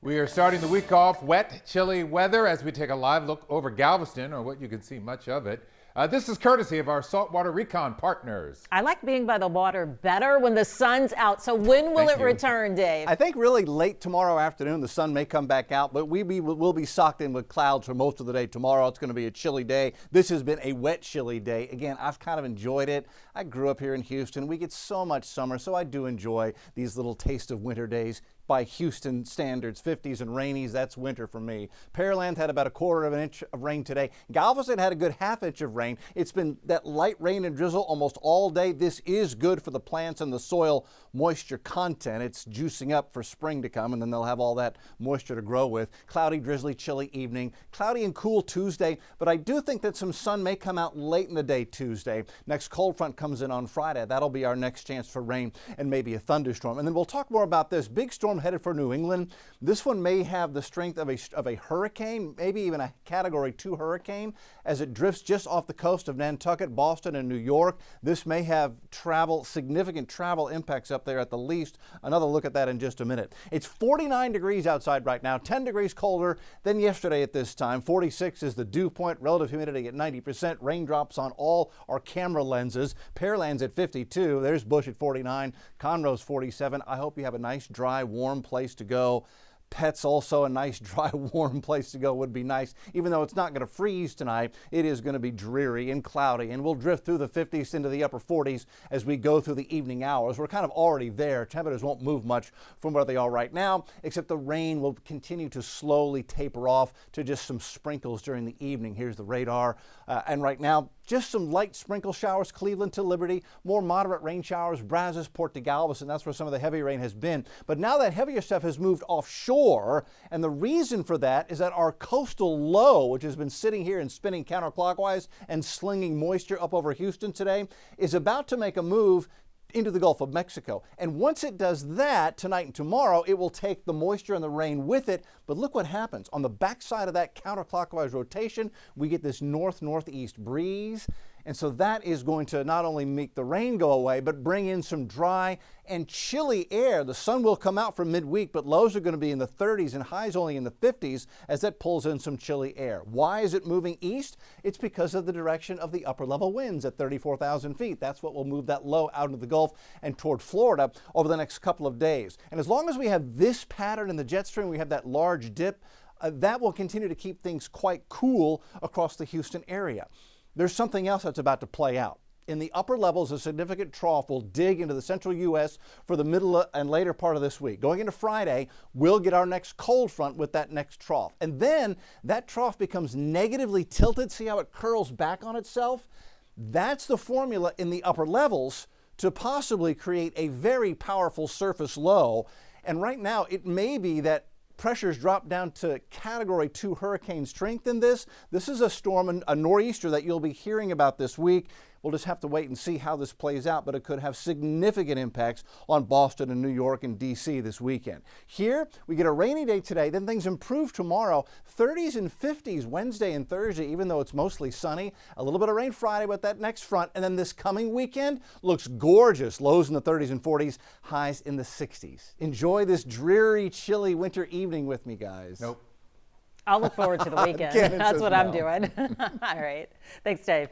We are starting the week off wet, chilly weather as we take a live look over Galveston, or what you can see much of it. This is courtesy of our saltwater recon partners. I like being by the water better when the sun's out. So when will it return, Dave? I think really late tomorrow afternoon. The sun may come back out, but we'll be socked in with clouds for most of the day. Tomorrow it's going to be a chilly day. This has been a wet, chilly day. Again, I've kind of enjoyed it. I grew up here in Houston. We get so much summer, so I do enjoy these little taste of winter days. By Houston standards, 50s and rainies, that's winter for me. Pearland had about 1/4 of an inch of rain today. Galveston had a good 1/2 inch of rain. It's been that light rain and drizzle almost all day. This is good for the plants and the soil moisture content. It's juicing up for spring to come, and then they'll have all that moisture to grow with. Cloudy, drizzly, chilly evening. Cloudy and cool Tuesday, but I do think that some sun may come out late in the day Tuesday. Next cold front comes in on Friday. That'll be our next chance for rain and maybe a thunderstorm. And then we'll talk more about this big storm headed for New England. This one may have the strength of a hurricane, maybe even a Category 2 hurricane, as it drifts just off the coast of Nantucket, Boston, and New York. This may have significant travel impacts up there at the least. Another look at that in just a minute. It's 49 degrees outside right now, 10 degrees colder than yesterday at this time. 46 is the dew point, relative humidity at 90%, raindrops on all our camera lenses. Pearland's at 52, there's Bush at 49, Conroe's 47. I hope you have a nice, dry, warm place to go. Pets also a nice, dry, warm place to go would be nice. Even though it's not going to freeze tonight, it is going to be dreary and cloudy, and we'll drift through the 50s into the upper 40s as we go through the evening hours. We're kind of already there. Temperatures won't move much from where they are right now, except the rain will continue to slowly taper off to just some sprinkles during the evening. Here's the radar, and right now, just some light sprinkle showers, Cleveland to Liberty, more moderate rain showers, Brazos, Port to Galveston. That's where some of the heavy rain has been. But now that heavier stuff has moved offshore, and the reason for that is that our coastal low, which has been sitting here and spinning counterclockwise and slinging moisture up over Houston today, is about to make a move into the Gulf of Mexico. And once it does that, tonight and tomorrow, it will take the moisture and the rain with it. But look what happens. On the backside of that counterclockwise rotation, we get this north-northeast breeze. And so that is going to not only make the rain go away, but bring in some dry and chilly air. The sun will come out for midweek, but lows are going to be in the 30s and highs only in the 50s as that pulls in some chilly air. Why is it moving east? It's because of the direction of the upper level winds at 34,000 feet. That's what will move that low out into the Gulf and toward Florida over the next couple of days. And as long as we have this pattern in the jet stream, we have that large dip, that will continue to keep things quite cool across the Houston area. There's something else that's about to play out. In the upper levels, a significant trough will dig into the central U.S. for the middle and later part of this week. Going into Friday, we'll get our next cold front with that next trough. And then that trough becomes negatively tilted. See how it curls back on itself? That's the formula in the upper levels to possibly create a very powerful surface low. And right now, it may be that pressures drop down to Category 2 hurricane strength in this. This is a storm, a nor'easter that you'll be hearing about this week. We'll just have to wait and see how this plays out, but it could have significant impacts on Boston and New York and D.C. this weekend. Here, we get a rainy day today, then things improve tomorrow. 30s and 50s Wednesday and Thursday, even though it's mostly sunny. A little bit of rain Friday with that next front, and then this coming weekend looks gorgeous. Lows in the 30s and 40s, highs in the 60s. Enjoy this dreary, chilly winter evening with me, guys. I'll look forward to the weekend. That's what I'm doing. All right. Thanks, Dave.